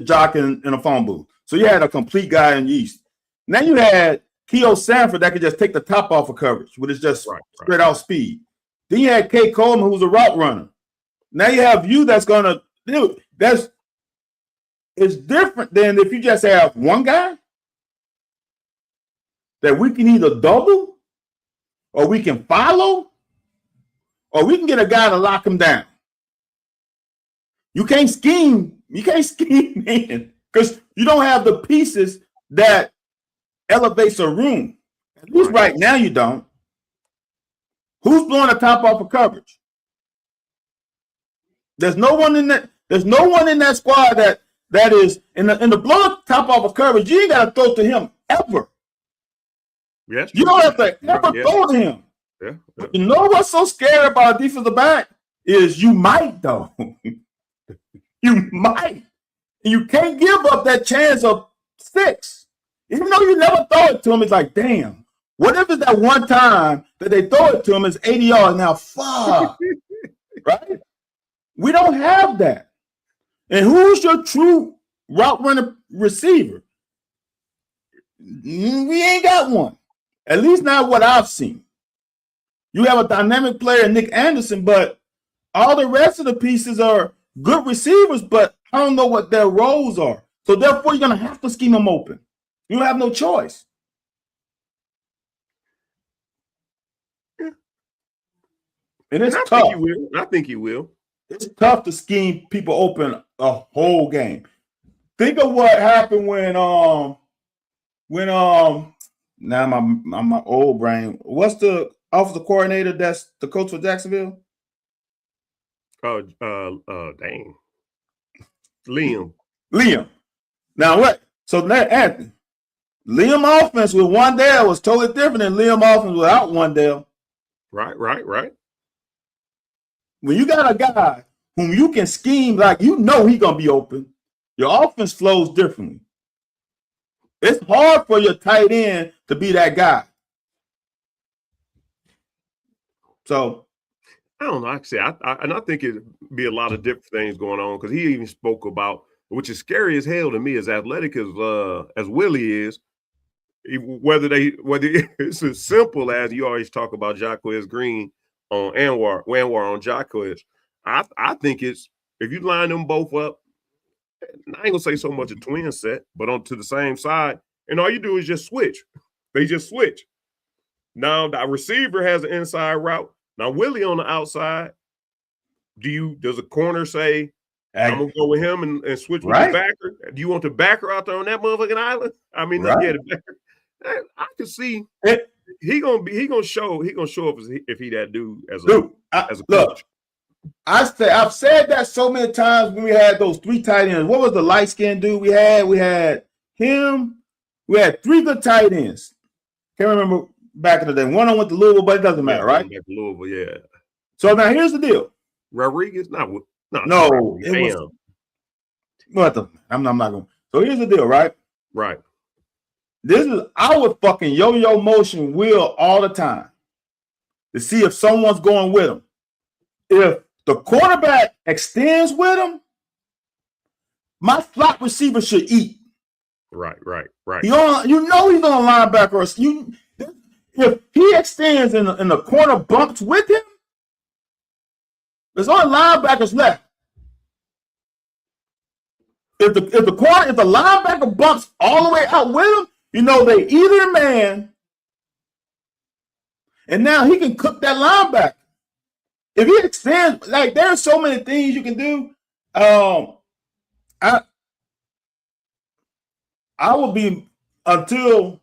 jock in a phone booth. So you had a complete guy in Yeast. Now you had Keo Sanford that could just take the top off of coverage with his just spread out speed. Then you had Kay Coleman, who's a route runner. Now you have you that's gonna do it's different than if you just have one guy that we can either double or we can follow or we can get a guy to lock him down. You can't scheme in because you don't have the pieces that elevates a room. At least right now you don't. Who's blowing the top off of coverage? There's no one in that squad that is in the blow top off of coverage. You ain't got to throw to him ever. Yes, you don't have to ever throw to him. Yeah. You know what's so scary about a defensive back is you might though. You might. And you can't give up that chance of 6. Even though you never throw it to him, it's like, damn. What if it's that one time that they throw it to him, it's 80 yards now? Fuck. Right? We don't have that. And who's your true route runner receiver? We ain't got one. At least not what I've seen. You have a dynamic player, Nick Anderson, but all the rest of the pieces are good receivers, but I don't know what their roles are. So therefore, you're going to have to scheme them open. You don't have no choice. Yeah. And it's tough. I think he will. It's tough to scheme people open a whole game. Think of what happened when now my old brain. What's the offensive coordinator that's the coach for Jacksonville? Oh, dang. Liam. Now what? So now Anthony, Liam offense with Wandale was totally different than Liam offense without Wandale. Right. When you got a guy whom you can scheme like you know he's gonna be open, your offense flows differently. It's hard for your tight end to be that guy. So I don't know. Actually, I think it'd be a lot of different things going on because he even spoke about, which is scary as hell to me, as athletic as Willie is. Whether it's as simple as you always talk about Jacquez Green on Anwar on Jacquez. I think it's if you line them both up, I ain't gonna say so much a twin set, but onto the same side, and all you do is just switch. They just switch. Now the receiver has an inside route. Now Willie on the outside. Does a corner say I'm gonna go with him and switch with the backer? Do you want the backer out there on that motherfucking island? I mean, yeah, the backer. I can see he gonna show up if he that dude as a coach. Look, I've said that so many times when we had those 3 tight ends. What was the light skinned dude we had? We had him. We had 3 good tight ends. Can't remember back in the day. One went to Louisville, but it doesn't matter, right? Back to Louisville, yeah. So now here's the deal. Rodriguez, no, it was. What I'm not going. So here's the deal, right? Right. I would fucking yo-yo motion Will all the time to see if someone's going with him. If the quarterback extends with him, my slot receiver should eat. Right. You know he's on a linebacker. If he extends and the corner bumps with him, there's only linebackers left. If the linebacker bumps all the way out with him, you know they either man, and now he can cook that linebacker. If he extends, like there's so many things you can do. I will be until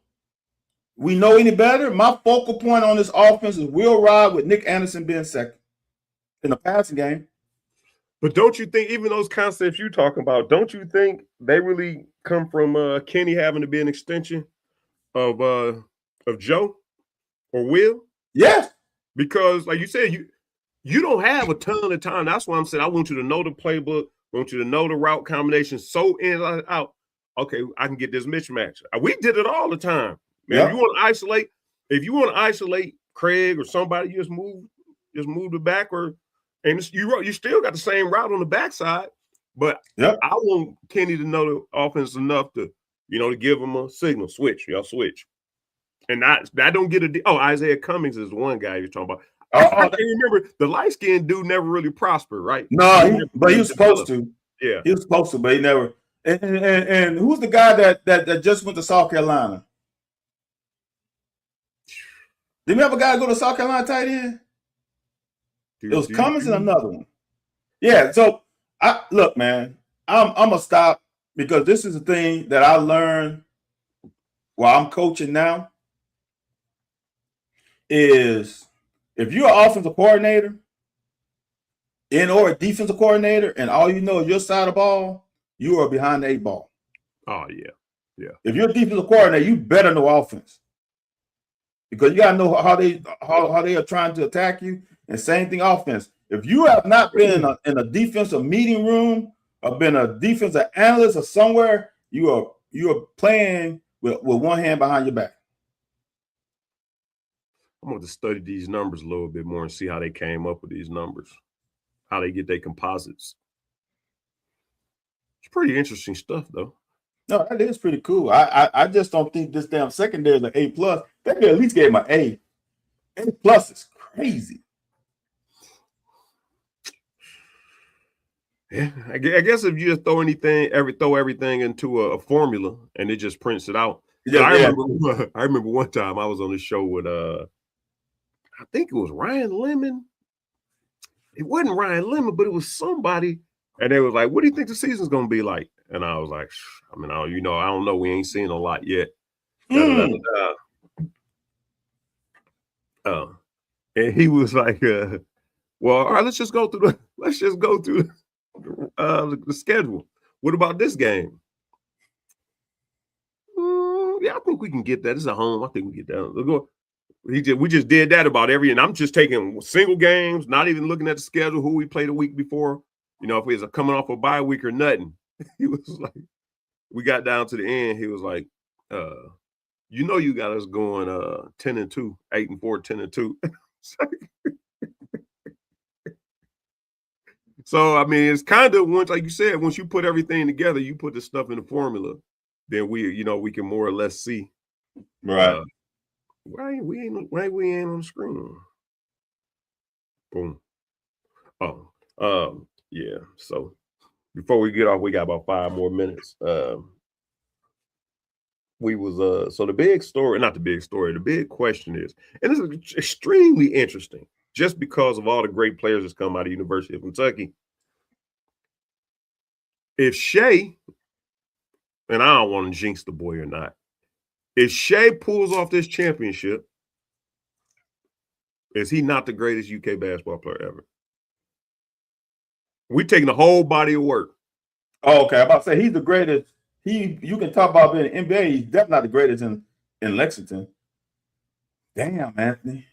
we know any better. My focal point on this offense is Will Ride with Nick Anderson being second in the passing game. But don't you think even those concepts you talking about, don't you think they really come from Kenny having to be an extension of Joe or Will? Yes. Because like you said, you don't have a ton of time. That's why I'm saying I want you to know the playbook. I want you to know the route combination so in and out. Okay, I can get this mismatch. We did it all the time. Man, if you want to isolate Craig or somebody, you just move the back and you still got the same route on the backside. But I want Kenny to know the offense enough to give him a signal. Switch, y'all switch. And I don't get a. Oh, Isaiah Cummings is one guy you're talking about. Oh, I can remember the light skinned dude never really prospered, right? No, but he was supposed to. Yeah, he was supposed to, but he never. And who's the guy that just went to South Carolina? Did we have a guy go to South Carolina tight end? It was Cummings and another one. Yeah. So look, man. I'm gonna stop because this is the thing that I learned while I'm coaching now. Is if you're an offensive coordinator or a defensive coordinator, and all you know is your side of the ball, you are behind the 8 ball. Oh yeah, yeah. If you're a defensive coordinator, you better know offense because you gotta know how they are trying to attack you. And same thing, offense. If you have not been in a defensive meeting room or been a defensive analyst or somewhere, you are playing with one hand behind your back. I'm going to study these numbers a little bit more and see how they came up with these numbers, how they get their composites. It's pretty interesting stuff, though. No, that is pretty cool. I just don't think this damn secondary is an A+. They could at least gave him an A. A+ is crazy. Yeah, I guess if you just throw everything into a formula and it just prints it out. Yeah, I remember one time I was on the show with I think it was Ryan Lemon. It wasn't Ryan Lemon, but it was somebody, and they was like, "What do you think the season's gonna be like?" And I was like, "I mean, I don't know. We ain't seen a lot yet." And he was like, "Well, all right, let's just go through the schedule. What about this game?" Yeah, I think we can get that. It's at home. I think we get that. Let's go. We just did that about every, and I'm just taking single games, not even looking at the schedule, who we played the week before. If we was coming off a bye week or nothing. He was like, we got down to the end. He was like, you got us going 10-2, 8-4, 10-2. So I mean, it's kind of once, like you said, once you put everything together, you put the stuff in the formula, then we can more or less see. Right. Why we ain't on the screen? Boom. Oh, yeah. So before we get off, we got about 5 more minutes. We was so the big story, not the big story, the big question is, and this is extremely interesting, just because of all the great players that's come out of University of Kentucky. If Shea, and I don't want to jinx the boy or not, if Shea pulls off this championship, is he not the greatest UK basketball player ever? We're taking the whole body of work. Oh, okay. I'm about to say he's the greatest. You can talk about being in NBA. He's definitely not the greatest in Lexington. Damn, Anthony.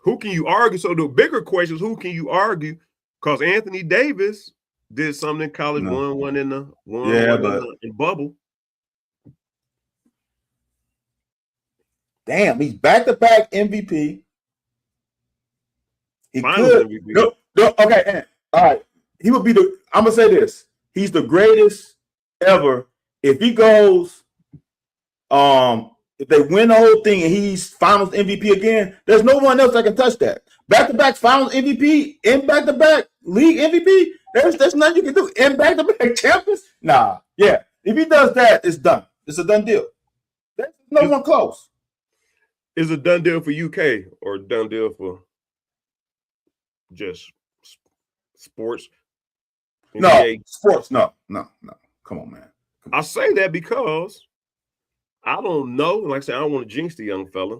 Who can you argue? So the bigger question is, who can you argue? Because Anthony Davis did something in college, won in bubble. Damn, he's back-to-back MVP. He Finals could. MVP. No, okay, all right. He would be I'm gonna say this. He's the greatest ever. If he goes, if they win the whole thing and he's Finals MVP again, there's no one else that can touch that. Back-to-back Finals MVP and back-to-back league MVP. There's nothing you can do. And back-to-back champions. Nah, yeah. If he does that, it's done. It's a done deal. There's no one close. Is it a done deal for UK or a done deal for just sports? No, sports. No. Come on, man. I say that because I don't know. Like I said, I don't want to jinx the young fella.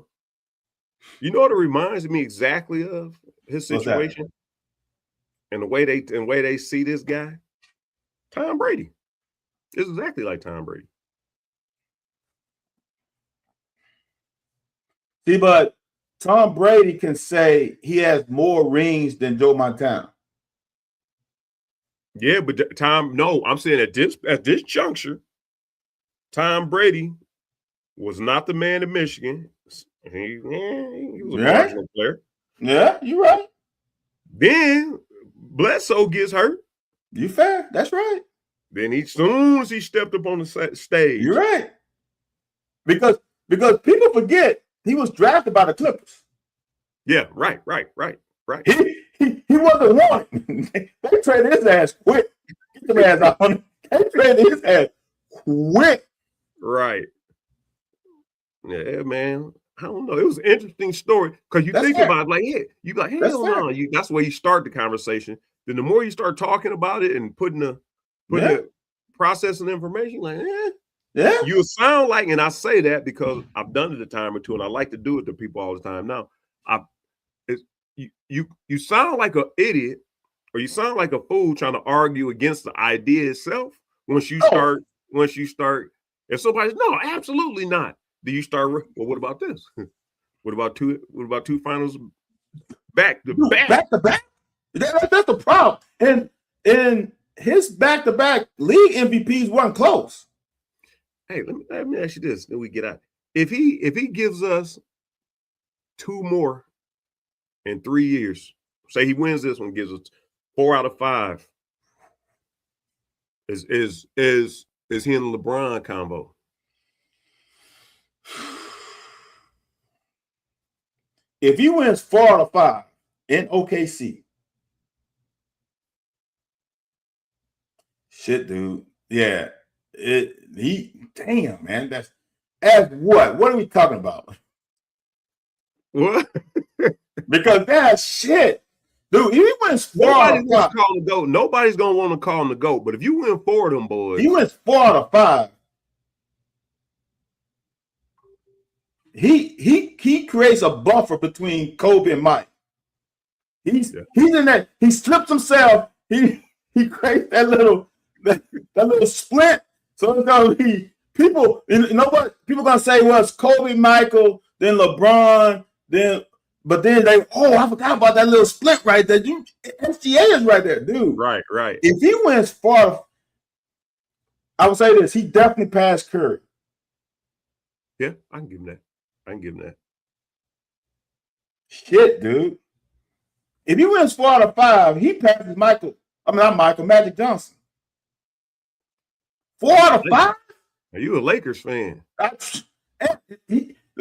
You know what it reminds me exactly of? His situation and the way they see this guy? Tom Brady. It's exactly like Tom Brady. See, but Tom Brady can say he has more rings than Joe Montana. Yeah, but I'm saying at this juncture, Tom Brady was not the man in Michigan. He was a marginal player. Yeah, you're right. Then Bledsoe gets hurt. You fair. That's right. Then soon as he stepped up on the stage. You're right. Because Because people forget he was drafted by the Clippers. Yeah, right. He wasn't wanted. They traded his ass quick. Get the ass out. They traded his ass quick. Right. Yeah, man. I don't know. It was an interesting story because you think about it like, yeah, you like, hell no. That's where you start the conversation. Then the more you start talking about it and putting the processing information, like, you sound like, and I say that because I've done it a time or two, and I like to do it to people all the time now. You sound like an idiot, or you sound like a fool trying to argue against the idea itself. Once you start, if somebody's no, absolutely not. Do you start? Well, what about this? What about two finals back to back? Back to back. That's the problem. And his back to back league MVPs weren't close. Hey, let me ask you this. Then we get out. If he gives us 2 more in 3 years, say he wins this one, gives us 4 out of 5. Is he in the LeBron combo? If he wins 4 out of 5 in OKC, shit, dude. Yeah. Damn, man. That's as what? What are we talking about? What? Because that's shit. Dude, if he wins 4 out of 5. Nobody's gonna want to call him the GOAT, but if you win 4 of them boys, he wins 4 out of 5. He creates a buffer between Kobe and Mike. He's in that. He slips himself. He creates that little split. So it's gonna be people. You know what? People gonna say, well, it's Kobe, Michael, then LeBron, but then I forgot about that little split right there. SGA is right there, dude. Right. If he wins 4, I would say this: he definitely passed Curry. Yeah, I can give him that. Shit, dude. If he wins 4 out of 5, he passes Magic Johnson. 4 out of 5? Are you a Lakers fan?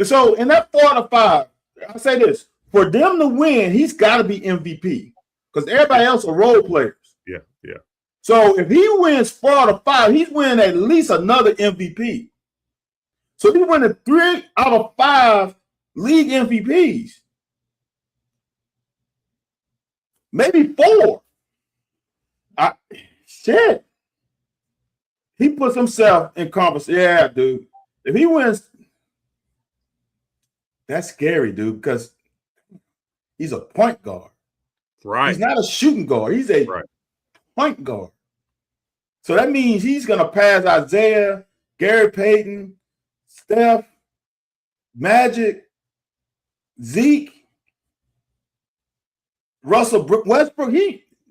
So in that 4 out of 5, I'll say this: for them to win, he's got to be MVP because everybody else are role players. Yeah. So if he wins 4 out of 5, he's winning at least another MVP. So he's winning 3 out of 5 league MVPs. Maybe 4. Shit. He puts himself in conversation. Yeah, dude. If he wins, that's scary, dude, because he's a point guard. Right. He's not a shooting guard. He's a point guard. So that means he's going to pass Isaiah, Gary Payton, Steph, Magic, Zeke, Russell Westbrook.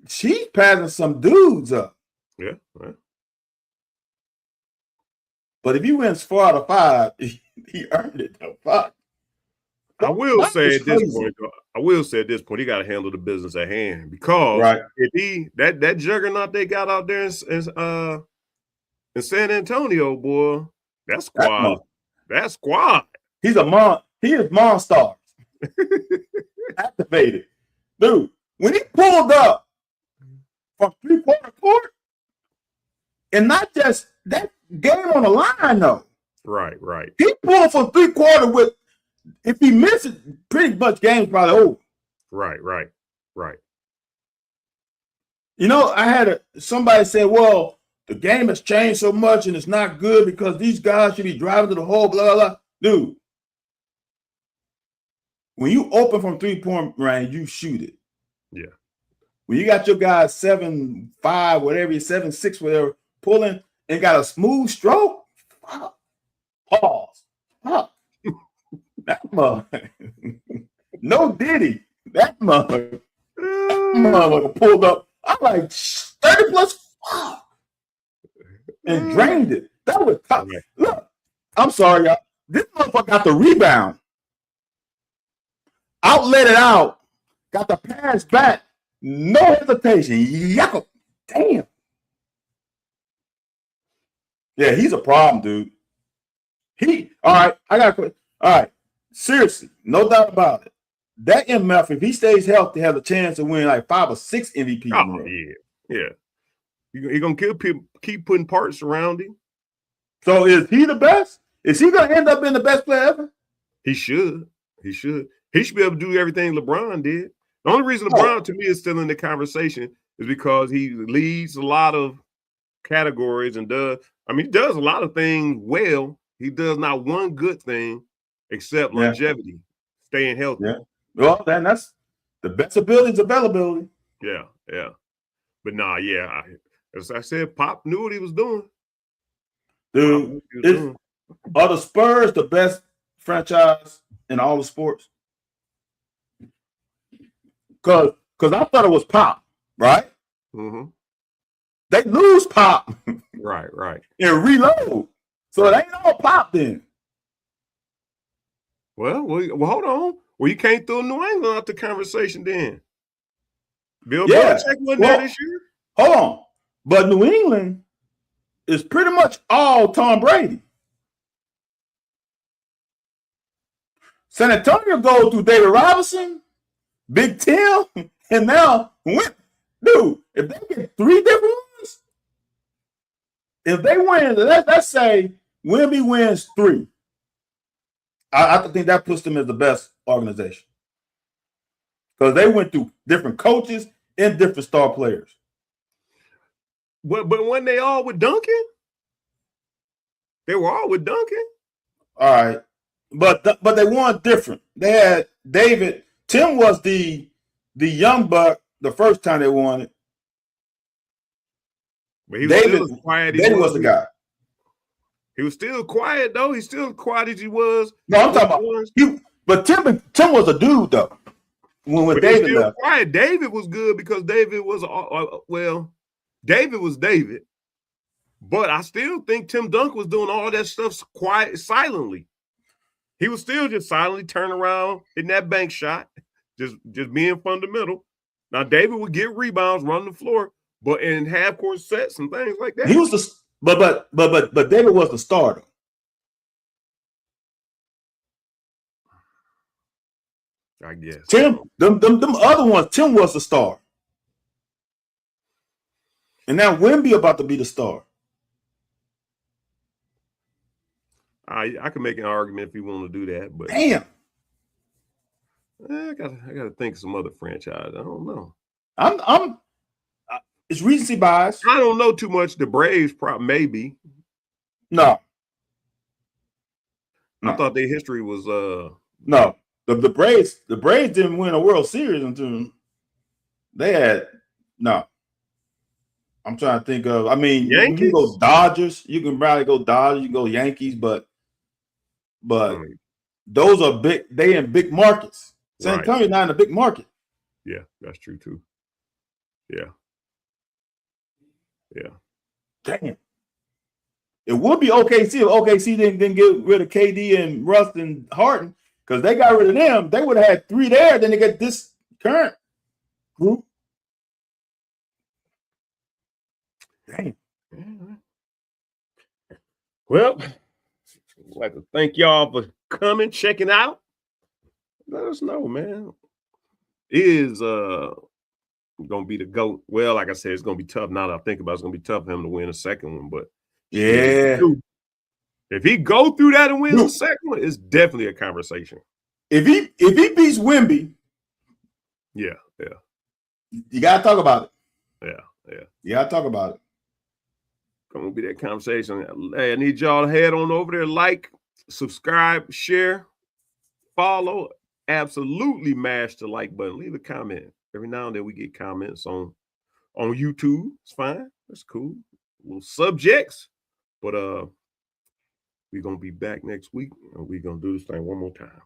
She's passing some dudes up. Yeah. Right. But if he wins 4 out of 5, he earned it. The fuck. I will say at this point, he got to handle the business at hand because if that juggernaut they got out there in San Antonio, boy, that squad. He is Monstars. Activated. Dude, when he pulled up from 3-quarter court, and not just that game on the line, though. Right. He pulled from 3-quarter with, if he misses, pretty much game's probably over. Right. You know, I had somebody say, well, the game has changed so much and it's not good because these guys should be driving to the hole, blah, blah, blah. Dude, when you open from 3-point range, you shoot it. Yeah. When you got your guys 7-5, whatever, 7-6, whatever, pulling and got a smooth stroke, pause. That mother. No Diddy. That mother pulled up. I'm like 30 plus and drained it. That was tough. Look, I'm sorry, y'all. This motherfucker got the rebound. Outlet it out. Got the pass back. No hesitation. Yuck. Damn. Yeah, he's a problem, dude. All right, I got a question. All right, seriously, no doubt about it. That MF, if he stays healthy, has a chance to win like 5 or 6 MVPs in a row. Yeah. You're gonna keep putting parts around him. So is he the best? Is he gonna end up being the best player ever? He should. He should be able to do everything LeBron did. The only reason LeBron to me is still in the conversation is because he leads a lot of categories and he does a lot of things well. He does not one good thing except longevity, staying healthy. Yeah. Well, then that's the best ability is availability. Yeah. But as I said, Pop knew what he was doing. Dude, are the Spurs the best franchise in all the sports? Because I thought it was Pop, right? Mm-hmm. They lose Pop. Right. And reload. So it ain't all Pop then. Well, hold on. Well, you can't throw New England out the conversation then. Bill Belichick wasn't there this year. Hold on. But New England is pretty much all Tom Brady. San Antonio goes through David Robinson, Big Tim, and now dude, if they get 3 different ones, if they win, let's say Wemby wins 3. I think that puts them as the best organization. Because they went through different coaches and different star players. But when they all with Duncan? They were all with Duncan. All right. But they won different. They had David. Tim was the young buck the first time they won it. But David was the guy. He was still quiet though. He's still quiet as he was. No, I'm talking about but Tim was a dude though. When David left. Quiet. David was good because David was David was David. But I still think Tim Duncan was doing all that stuff quiet, silently. He was still just silently turning around, hitting that bank shot, just being fundamental. Now David would get rebounds, run the floor, but in half court sets and things like that. He was but David was the starter. I guess. Tim, them other ones, Tim was the star. And now Wemby about to be the star. I can make an argument if you want to do that, but damn. I gotta think of some other franchise. I don't know. It's recency bias. I don't know too much. The Braves maybe. No. I thought their history was no. The Braves didn't win a World Series until they had I'm trying to think of. I mean, you can go Dodgers. You can probably go Dodgers. You can go Yankees, but those are big. They in big markets. San Antonio's not in a big market. Yeah, that's true too. Yeah. Damn. It would be OKC if OKC didn't get rid of KD and Russ and Harden because they got rid of them. They would have had 3 there. Then they get this current group. Damn. Well, I'd like to thank y'all for coming, checking out. Let us know, man. Is gonna be the GOAT? Well, like I said, it's gonna be tough. Now that I think about it, it's gonna be tough for him to win a second one, but yeah, if he go through that and win the second one, it's definitely a conversation. If he beats Wemby, yeah, you gotta talk about it. Yeah, you gotta talk about it. Gonna be that conversation. Hey, I need y'all to head on over there, like, subscribe, share, follow. Absolutely mash the like button. Leave a comment. Every now and then we get comments on YouTube. It's fine. That's cool. Little subjects. But we're gonna be back next week and we're gonna do this thing one more time.